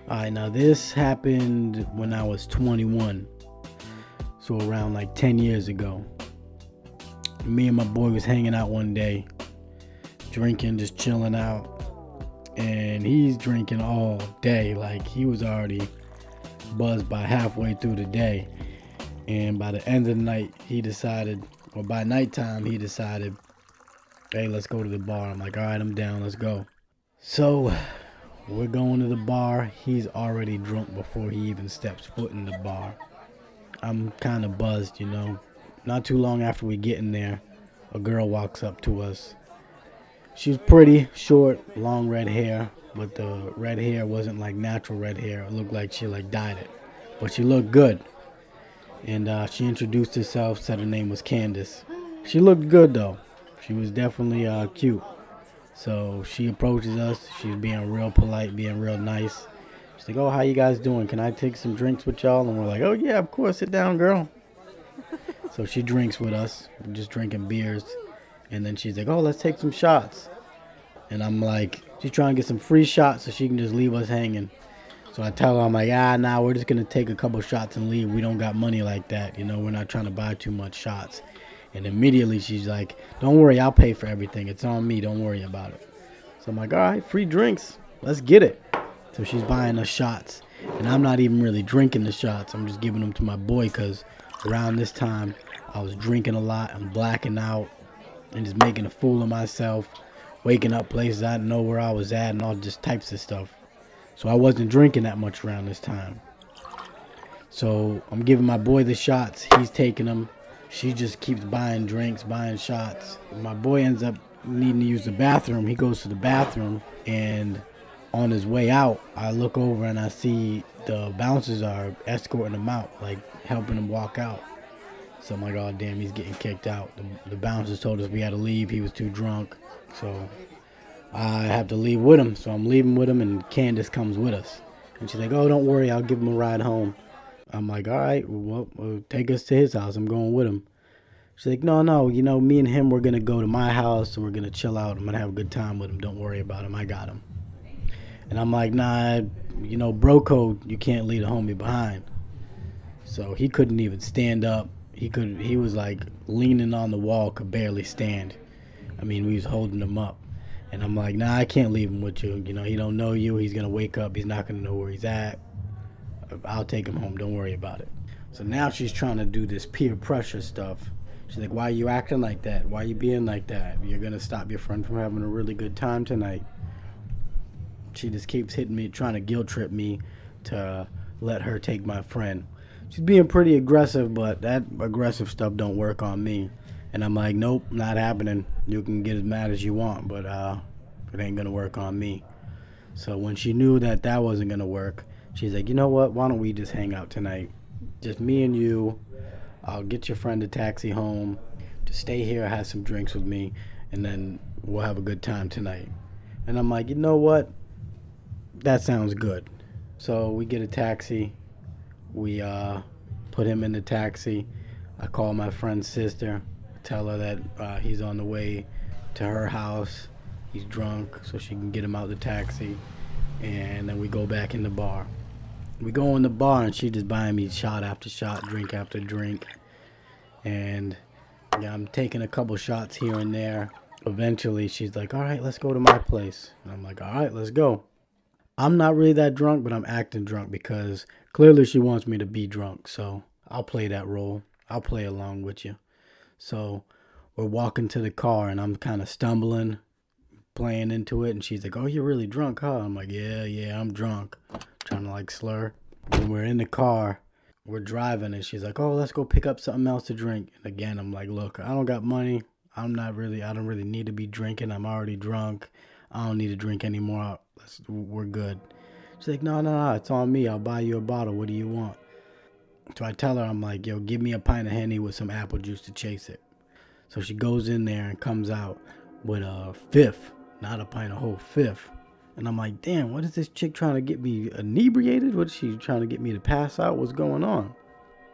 Alright, now this happened when I was 21. So around like 10 years ago. Me and my boy was hanging out one day, drinking, just chilling out. And he's drinking all day. Like he was already buzzed by halfway through the day. And by the end of the night, he decided, or by nighttime, he decided, hey, let's go to the bar. I'm like, all right, I'm down, let's go. So we're going to the bar. He's already drunk before he even steps foot in the bar. I'm kind of buzzed, you know. Not too long after we get in there, a girl walks up to us. She's pretty, short, long red hair, but the red hair wasn't like natural red hair. It looked like she like dyed it, but she looked good. And she introduced herself, said her name was Candace. She looked good though. She was definitely cute. So she approaches us. She's being real polite, being real nice. She's like, "Oh, how you guys doing? Can I take some drinks with y'all?" And we're like, "Oh yeah, of course. Sit down, girl." So she drinks with us. We're just drinking beers. And then she's like, "Oh, let's take some shots." And I'm like, she's trying to get some free shots so she can just leave us hanging. So I tell her, I'm like, nah, we're just going to take a couple shots and leave. We don't got money like that. You know, we're not trying to buy too much shots. And immediately she's like, don't worry, I'll pay for everything. It's on me. Don't worry about it. So I'm like, all right, free drinks. Let's get it. So she's buying us shots. And I'm not even really drinking the shots. I'm just giving them to my boy because around this time, I was drinking a lot. I'm blacking out and just making a fool of myself. Waking up places I didn't know where I was at and all just types of stuff. So I wasn't drinking that much around this time. So I'm giving my boy the shots. He's taking them. She just keeps buying drinks, buying shots. My boy ends up needing to use the bathroom. He goes to the bathroom, and on his way out, I look over and I see the bouncers are escorting him out, like helping him walk out. So I'm like, oh damn, he's getting kicked out. The bouncers told us we had to leave. He was too drunk. So I have to leave with him. So I'm leaving with him, and Candace comes with us. And she's like, oh, don't worry, I'll give him a ride home. I'm like, all right, well, take us to his house. I'm going with him. She's like, no, you know, me and him, we're going to go to my house, and we're going to chill out. I'm going to have a good time with him. Don't worry about him. I got him. And I'm like, nah, you know, bro code, you can't leave a homie behind. So he couldn't even stand up. He was like leaning on the wall, could barely stand. I mean, we was holding him up. And I'm like, nah, I can't leave him with you. You know, he don't know you. He's going to wake up. He's not going to know where he's at. I'll take him home. Don't worry about it. So now she's trying to do this peer pressure stuff. She's like, why are you acting like that? Why are you being like that? You're going to stop your friend from having a really good time tonight. She just keeps hitting me, trying to guilt trip me to let her take my friend. She's being pretty aggressive, but that aggressive stuff don't work on me. And I'm like, nope, not happening. You can get as mad as you want, but it ain't gonna work on me. So when she knew that that wasn't gonna work, she's like, you know what? Why don't we just hang out tonight? Just me and you. I'll get your friend a taxi home. Just stay here, have some drinks with me, and then we'll have a good time tonight. And I'm like, you know what? That sounds good. So we get a taxi. We put him in the taxi. I call my friend's sister, tell her that he's on the way to her house. He's drunk, so she can get him out the taxi. And then we go back in the bar. We go in the bar, and she just buying me shot after shot, drink after drink. And yeah, I'm taking a couple shots here and there. Eventually, she's like, all right, let's go to my place. And I'm like, all right, let's go. I'm not really that drunk, but I'm acting drunk because clearly she wants me to be drunk. So I'll play that role. I'll play along with you. So we're walking to the car, and I'm kind of stumbling, playing into it. And she's like, oh, you're really drunk, huh? I'm like, yeah, I'm drunk. Trying to like slur. When we're in the car, we're driving, and she's like, oh, let's go pick up something else to drink. And again, I'm like, look, I don't got money. I don't really need to be drinking. I'm already drunk. I don't need to drink anymore. We're good. She's like, no, it's on me. I'll buy you a bottle. What do you want? So I tell her, I'm like, yo, give me a pint of Henny with some apple juice to chase it. So she goes in there and comes out with a fifth, not a pint, a whole fifth. And I'm like, damn, what is this chick trying to get me inebriated? What is she trying to get me to pass out? What's going on?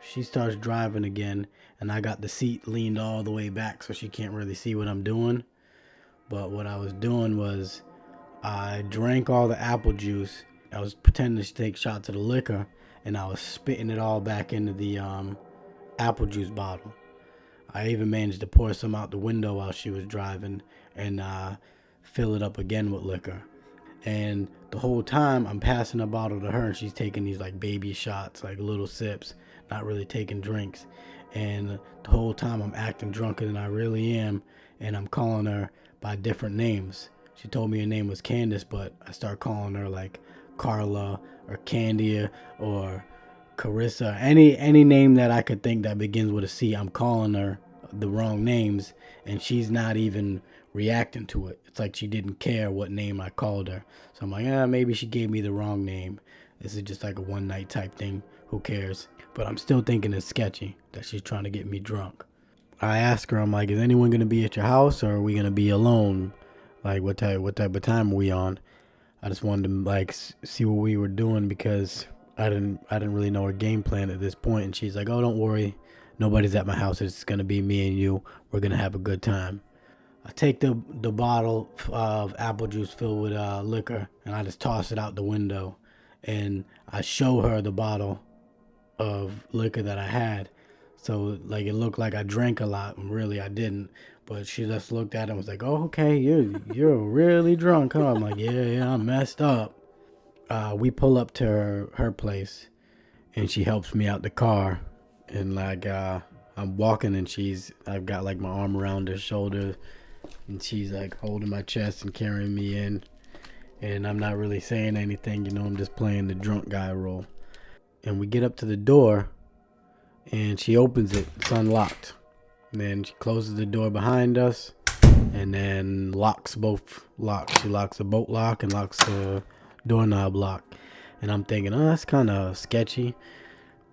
She starts driving again, and I got the seat leaned all the way back so she can't really see what I'm doing. But what I was doing was I drank all the apple juice, I was pretending to take shots of the liquor, and I was spitting it all back into the apple juice bottle. I even managed to pour some out the window while she was driving and fill it up again with liquor. And the whole time I'm passing the bottle to her, and she's taking these like baby shots, like little sips, not really taking drinks. And the whole time I'm acting drunker than I really am, and I'm calling her by different names. She told me her name was Candace, but I start calling her like Carla or Candia or Carissa. Any name that I could think that begins with a C, I'm calling her the wrong names, and she's not even reacting to it. It's like she didn't care what name I called her. So I'm like, maybe she gave me the wrong name. This is just like a one night type thing. Who cares? But I'm still thinking it's sketchy that she's trying to get me drunk. I ask her, I'm like, is anyone gonna be at your house, or are we gonna be alone? Like, what type of time are we on? I just wanted to like see what we were doing because I didn't really know her game plan at this point. And she's like, oh, don't worry, nobody's at my house. It's gonna be me and you. We're gonna have a good time. I take the bottle of apple juice filled with liquor, and I just toss it out the window, and I show her the bottle of liquor that I had. So like it looked like I drank a lot, and really I didn't. But she just looked at it and was like, "Oh, okay, you're really drunk, huh?" I'm like, "Yeah, I'm messed up." We pull up to her place, and she helps me out the car, and like I'm walking, and I've got like my arm around her shoulder, and she's like holding my chest and carrying me in, and I'm not really saying anything, I'm just playing the drunk guy role. And we get up to the door, and she opens it. It's unlocked. And then she closes the door behind us, and then locks both locks. She locks the bolt lock and locks the doorknob lock. And I'm thinking, that's kind of sketchy.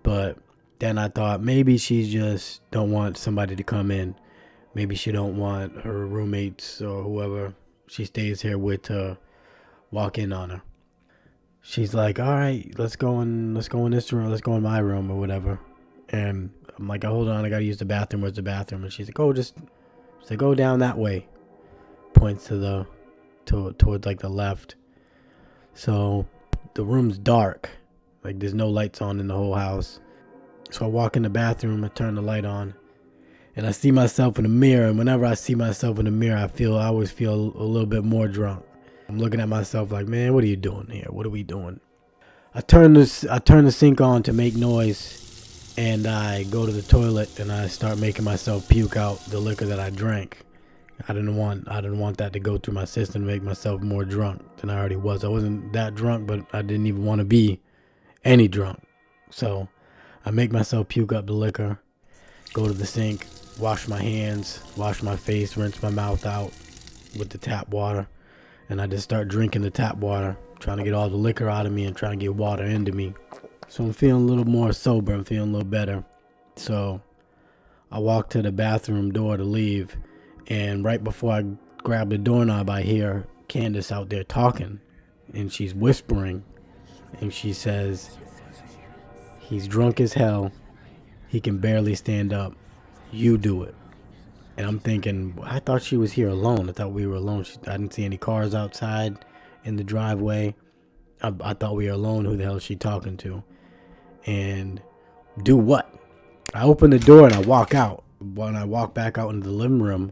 But then I thought maybe she just don't want somebody to come in. Maybe she don't want her roommates or whoever she stays here with to walk in on her. She's like, all right, let's go in this room. Let's go in my room or whatever. And I'm like, hold on, I gotta use the bathroom. Where's the bathroom? And she's like, go down that way. Points to towards like the left. So the room's dark. Like there's no lights on in the whole house. So I walk in the bathroom, I turn the light on, and I see myself in the mirror. And whenever I see myself in the mirror, I always feel a little bit more drunk. I'm looking at myself like, man, what are you doing here? What are we doing? I turn the sink on to make noise, and I go to the toilet and I start making myself puke out the liquor that I drank. I didn't want that to go through my system to make myself more drunk than I already was. I wasn't that drunk, but I didn't even want to be any drunk. So I make myself puke up the liquor, go to the sink, wash my hands, wash my face, rinse my mouth out with the tap water, and I just start drinking the tap water, trying to get all the liquor out of me and trying to get water into me. So I'm feeling a little more sober. I'm feeling a little better. So I walk to the bathroom door to leave, and right before I grab the doorknob, I hear Candace out there talking, and she's whispering, and she says, he's drunk as hell. He can barely stand up. You do it. And I'm thinking, I thought she was here alone. I thought we were alone. I didn't see any cars outside in the driveway. I thought we were alone. Who the hell is she talking to? And do what? I open the door and I walk out. When I walk back out into the living room,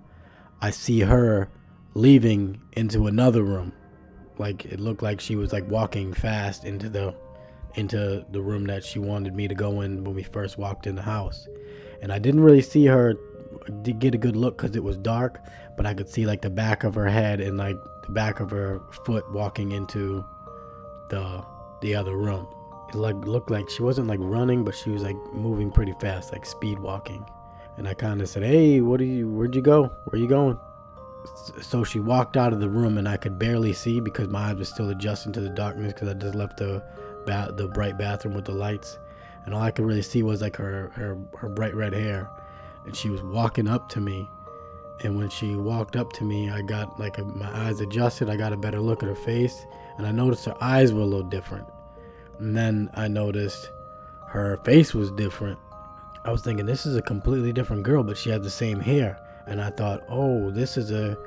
I see her leaving into another room. Like it looked like she was like walking fast into the room that she wanted me to go in when we first walked in the house. And I didn't really see her get a good look because it was dark, but I could see like the back of her head and like the back of her foot walking into the other room. It like looked like she wasn't like running, but she was like moving pretty fast, like speed walking. And I kind of said, hey, where'd you go? Where are you going? So she walked out of the room, and I could barely see because my eyes were still adjusting to the darkness because I just left the bright bathroom with the lights, and all I could really see was like her bright red hair. And she was walking up to me, and when she walked up to me, I got like my eyes adjusted. I got a better look at her face, and I noticed her eyes were a little different. And then I noticed her face was different. I was thinking, this is a completely different girl, but she had the same hair. And I thought, oh, this is a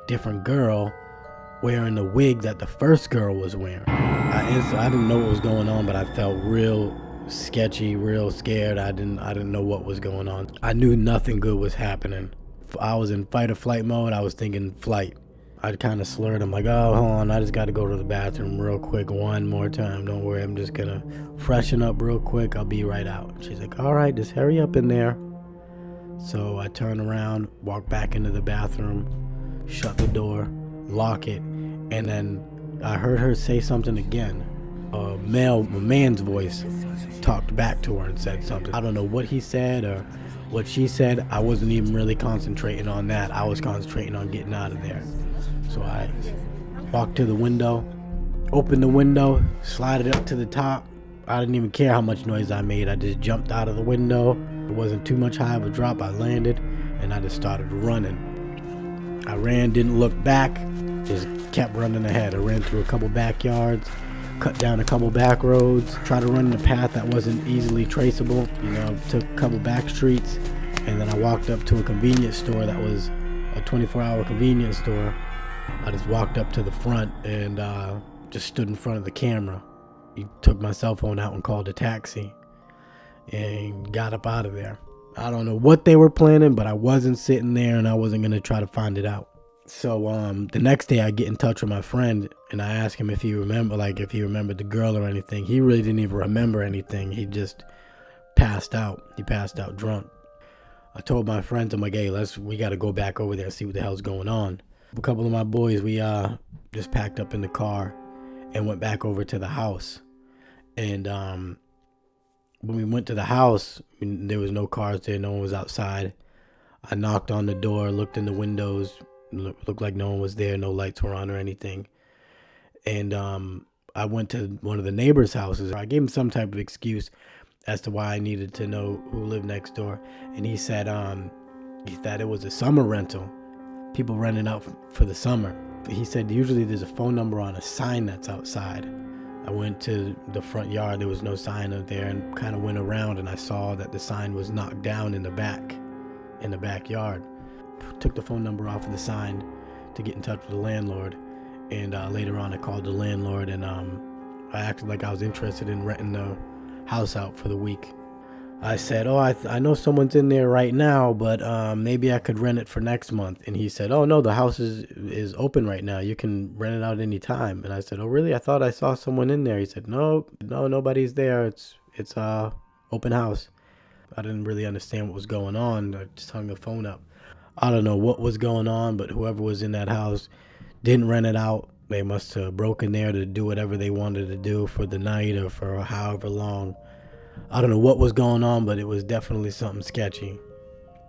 different girl wearing the wig that the first girl was wearing. I didn't know what was going on, but I felt real sketchy, real scared. I didn't know what was going on. I knew nothing good was happening. I was in fight or flight mode. I was thinking flight. I kind of slurred. I'm like, oh, hold on. I just got to go to the bathroom real quick one more time. Don't worry. I'm just going to freshen up real quick. I'll be right out. She's like, all right, just hurry up in there. So I turn around, walk back into the bathroom, shut the door, lock it, and then I heard her say something again. A man's voice talked back to her and said something. I don't know what he said or what she said. I wasn't even really concentrating on that. I was concentrating on getting out of there. So I walked to the window, opened the window, slided up to the top. I didn't even care how much noise I made. I just jumped out of the window. It wasn't too much high of a drop. I landed and I just started running. I ran, didn't look back, just kept running ahead. I ran through a couple backyards, cut down a couple back roads, tried to run in a path that wasn't easily traceable. Took a couple back streets, and then I walked up to a convenience store that was a 24-hour convenience store. I just walked up to the front and just stood in front of the camera. He took my cell phone out and called a taxi and got up out of there. I don't know what they were planning, but I wasn't sitting there and I wasn't going to try to find it out. So the next day I get in touch with my friend and I ask him if he remembered the girl or anything. He really didn't even remember anything. He just passed out. He passed out drunk. I told my friends, I'm like, hey, we got to go back over there and see what the hell's going on. A couple of my boys, we just packed up in the car and went back over to the house. And when we went to the house, there was no cars there. No one was outside. I knocked on the door, looked in the windows. Looked like no one was there. No lights were on or anything. And I went to one of the neighbors' houses. I gave him some type of excuse as to why I needed to know who lived next door. And he said that it was a summer rental. People renting out for the summer. He said usually there's a phone number on a sign that's outside. I went to the front yard. There was no sign out there, and kind of went around, and I saw that the sign was knocked down in the backyard. Took the phone number off of the sign to get in touch with the landlord, and later on I called the landlord, and I acted like I was interested in renting the house out for the week. I said, oh, I know someone's in there right now, but maybe I could rent it for next month. And he said, oh no, the house is open right now. You can rent it out any time. And I said, oh really? I thought I saw someone in there. He said, no, nobody's there. It's open house. I didn't really understand what was going on. I just hung the phone up. I don't know what was going on, but whoever was in that house didn't rent it out. They must have broken there to do whatever they wanted to do for the night or for however long. I don't know what was going on, but it was definitely something sketchy.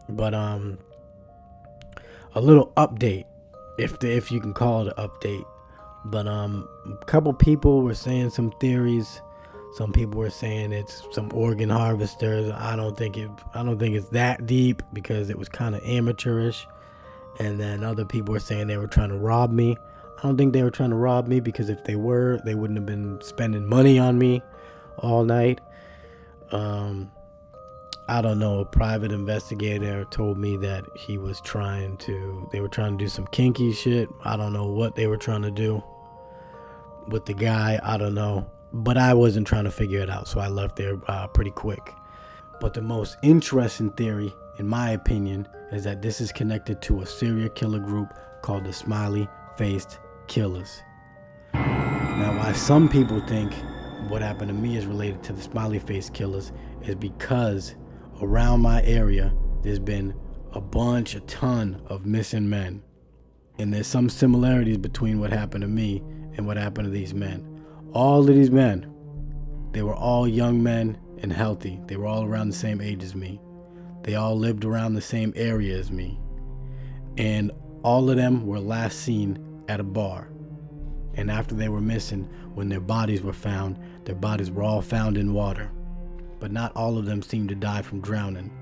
But a little update, if you can call it an update. But a couple people were saying some theories. Some people were saying it's some organ harvesters. I don't think it's that deep because it was kind of amateurish. And then other people were saying they were trying to rob me. I don't think they were trying to rob me, because if they were, they wouldn't have been spending money on me all night. I don't know. A private investigator told me that they were trying to do some kinky shit. I don't know what they were trying to do with the guy. I don't know. But I wasn't trying to figure it out, so I left there pretty quick. But the most interesting theory, in my opinion, is that this is connected to a serial killer group called the Smiley Faced Killers. Now, why some people think what happened to me is related to the Smiley Faced Killers is because around my area there's been a ton of missing men. And there's some similarities between what happened to me and what happened to these men. All of these men, they were all young men and healthy. They were all around the same age as me. They all lived around the same area as me. And all of them were last seen at a bar. And after they were missing, when their bodies were found, their bodies were all found in water. But not all of them seemed to die from drowning.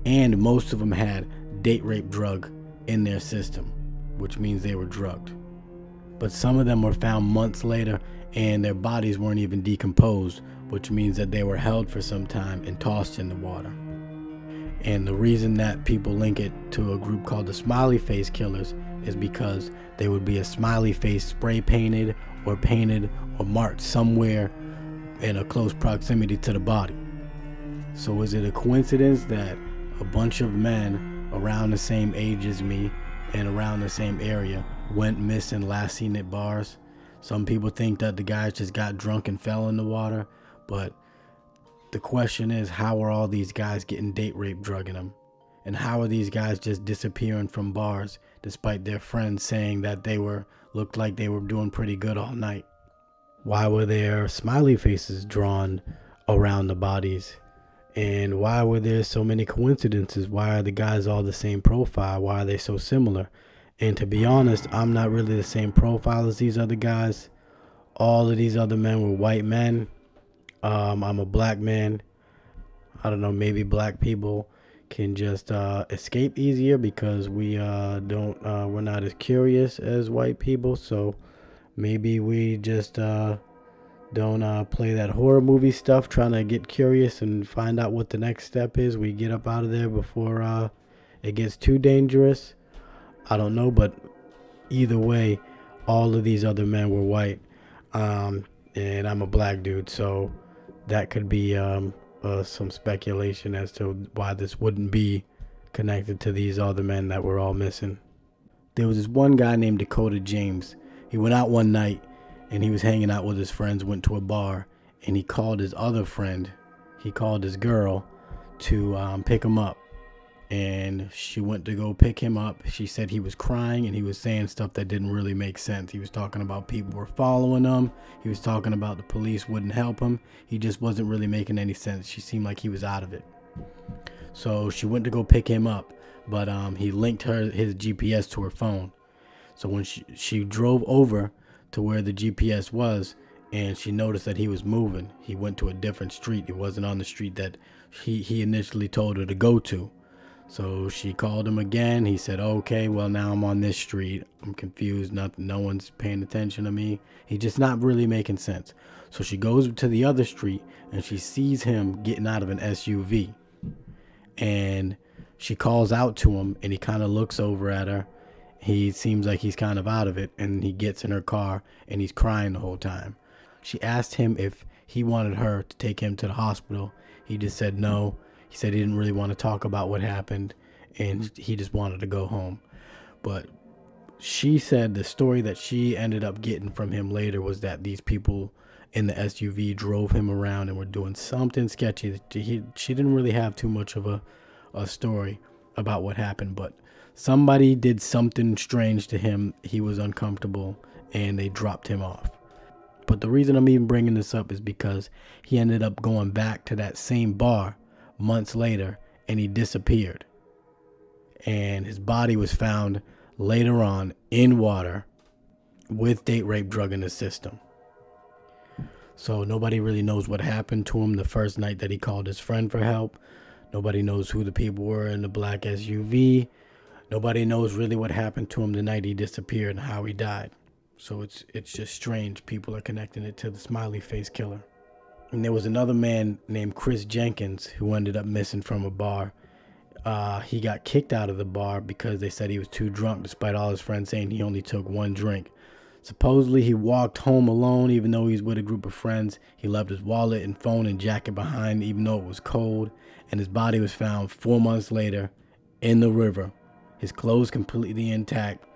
And most of them had date rape drug in their system, which means they were drugged. But some of them were found months later and their bodies weren't even decomposed, which means that they were held for some time and tossed in the water. And the reason that people link it to a group called the Smiley Face Killers is because there would be a smiley face spray painted or marked somewhere in a close proximity to the body. So is it a coincidence that a bunch of men around the same age as me and around the same area went missing last seen at bars? Some people think that the guys just got drunk and fell in the water, but the question is, how are all these guys getting date rape drugging them? And how are these guys just disappearing from bars despite their friends saying that looked like they were doing pretty good all night? Why were there smiley faces drawn around the bodies? And why were there so many coincidences? Why are the guys all the same profile? Why are they so similar? And to be honest, I'm not really the same profile as these other guys. All of these other men were white men. I'm a black man. I don't know, maybe black people can just escape easier because we're not as curious as white people. So maybe we just don't play that horror movie stuff, trying to get curious and find out what the next step is. We get up out of there before it gets too dangerous. I don't know, but either way, all of these other men were white, and I'm a black dude, so that could be some speculation as to why this wouldn't be connected to these other men that were all missing. There was this one guy named Dakota James. He went out one night and he was hanging out with his friends, went to a bar, and he called his other friend, he called his girl to pick him up. And she went to go pick him up. She said he was crying and he was saying stuff that didn't really make sense. He was talking about people were following him. He was talking about the police wouldn't help him. He just wasn't really making any sense. She seemed like he was out of it. So she went to go pick him up, but he linked his GPS to her phone. So when she drove over to where the GPS was, and she noticed that he was moving, he went to a different street. It wasn't on the street that he initially told her to go to. So she called him again. He said, okay, well, now I'm on this street. I'm confused. No one's paying attention to me. He's just not really making sense. So she goes to the other street and she sees him getting out of an SUV. And she calls out to him and he kind of looks over at her. He seems like he's kind of out of it, and he gets in her car and he's crying the whole time. She asked him if he wanted her to take him to the hospital. He just said no. He said he didn't really want to talk about what happened and he just wanted to go home. But she said the story that she ended up getting from him later was that these people in the SUV drove him around and were doing something sketchy. She didn't really have too much of a story about what happened, but somebody did something strange to him. He was uncomfortable and they dropped him off. But the reason I'm even bringing this up is because he ended up going back to that same bar months later and he disappeared. And his body was found later on in water with date rape drug in his system. So nobody really knows what happened to him the first night that he called his friend for help. Nobody knows who the people were in the black SUV. Nobody knows really what happened to him the night he disappeared and how he died. So it's just strange. People are connecting it to the smiley face killer. And there was another man named Chris Jenkins who ended up missing from a bar. He got kicked out of the bar because they said he was too drunk, despite all his friends saying he only took one drink. Supposedly he walked home alone even though he was with a group of friends. He left his wallet and phone and jacket behind even though it was cold. And his body was found 4 months later in the river. His clothes completely intact.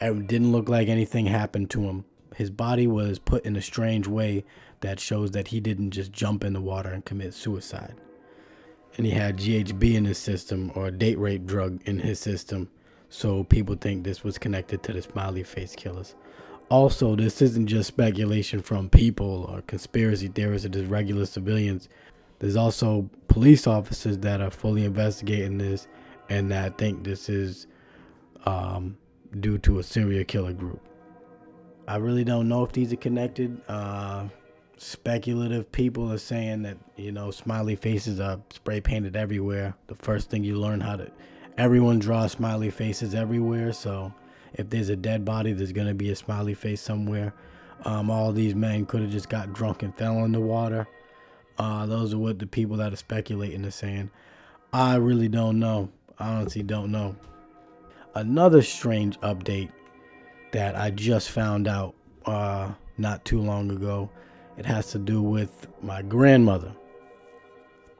It didn't look like anything happened to him. His body was put in a strange way that shows that he didn't just jump in the water and commit suicide. And he had GHB in his system, or a date rape drug in his system. So people think this was connected to the smiley face killers. Also, this isn't just speculation from people or conspiracy theorists or just regular civilians. There's also police officers that are fully investigating this and that think this is due to a serial killer group. I really don't know if these are connected. Speculative people are saying that, smiley faces are spray painted everywhere. The first thing you learn everyone draws smiley faces everywhere. So if there's a dead body, there's going to be a smiley face somewhere. All these men could have just got drunk and fell in the water. Those are what the people that are speculating are saying. I really don't know. I honestly don't know. Another strange update that I just found out not too long ago. It has to do with my grandmother.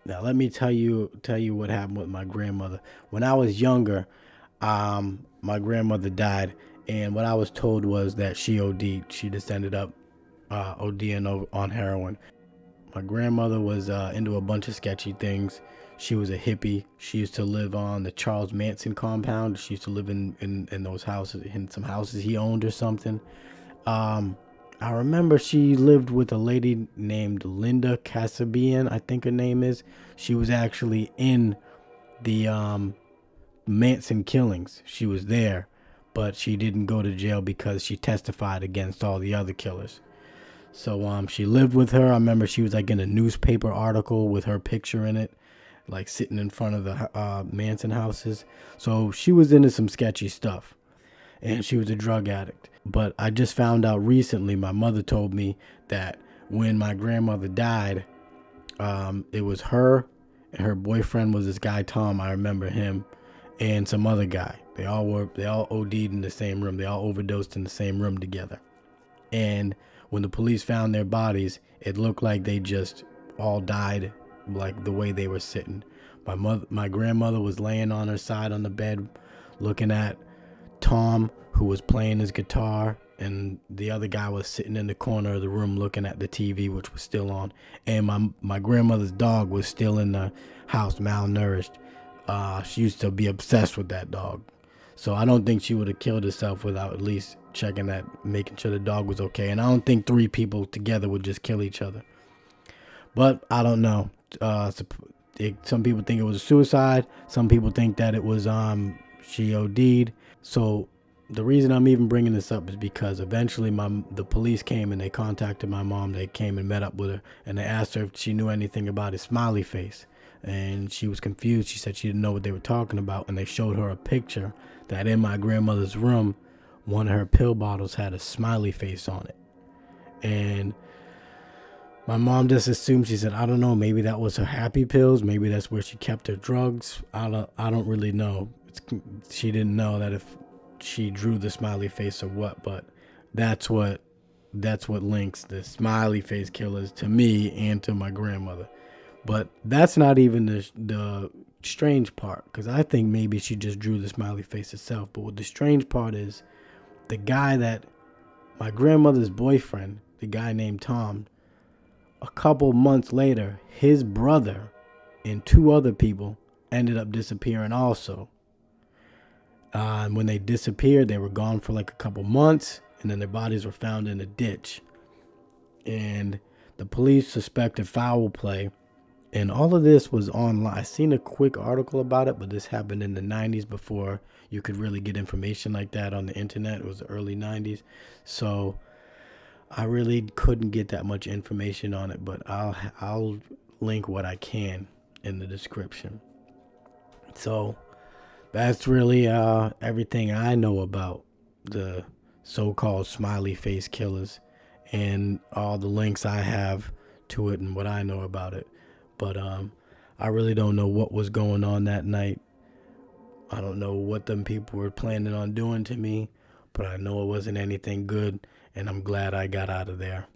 Now let me tell you what happened with my grandmother. When I was younger, my grandmother died, and what I was told was that she OD'd. She just ended up ODing on heroin. My grandmother was into a bunch of sketchy things. She was a hippie. She used to live on the Charles Manson compound. She used to live in those houses, in some houses he owned or something. Um, I remember she lived with a lady named Linda Casabian, I think her name is. She was actually in the Manson killings. She was there, but she didn't go to jail because she testified against all the other killers. So she lived with her. I remember she was like in a newspaper article with her picture in it, like sitting in front of the Manson houses. So she was into some sketchy stuff, and she was a drug addict. But I just found out recently, my mother told me that when my grandmother died, it was her and her boyfriend was this guy Tom. I remember him, and some other guy. They all OD'd in the same room. They all overdosed in the same room together. And when the police found their bodies, it looked like they just all died like the way they were sitting. My grandmother was laying on her side on the bed looking at Tom, who was playing his guitar, and the other guy was sitting in the corner of the room looking at the TV, which was still on. And my grandmother's dog was still in the house, malnourished. She used to be obsessed with that dog. So I don't think she would have killed herself without at least checking that, making sure the dog was okay. And I don't think three people together would just kill each other. But I don't know. Some people think it was a suicide. Some people think that it was she OD'd. So the reason I'm even bringing this up is because eventually the police came and they contacted my mom. They came and met up with her, and they asked her if she knew anything about his smiley face. And she was confused. She said she didn't know what they were talking about. And they showed her a picture that in my grandmother's room, one of her pill bottles had a smiley face on it. And my mom just assumed, she said, I don't know, maybe that was her happy pills. Maybe that's where she kept her drugs. I don't really know. She didn't know that if she drew the smiley face or what, but that's what links the smiley face killers to me and to my grandmother. But that's not even the strange part, because I think maybe she just drew the smiley face herself. But what the strange part is, the guy that my grandmother's boyfriend, the guy named Tom, a couple months later, his brother and two other people ended up disappearing also. And when they disappeared, they were gone for like a couple months, and then their bodies were found in a ditch. And the police suspected foul play. And all of this was online. I seen a quick article about it, but this happened in the 90s before you could really get information like that on the internet. It was the early 90s. So I really couldn't get that much information on it, but I'll link what I can in the description. So that's really everything I know about the so-called smiley face killers and all the links I have to it and what I know about it. But I really don't know what was going on that night. I don't know what them people were planning on doing to me, but I know it wasn't anything good, and I'm glad I got out of there.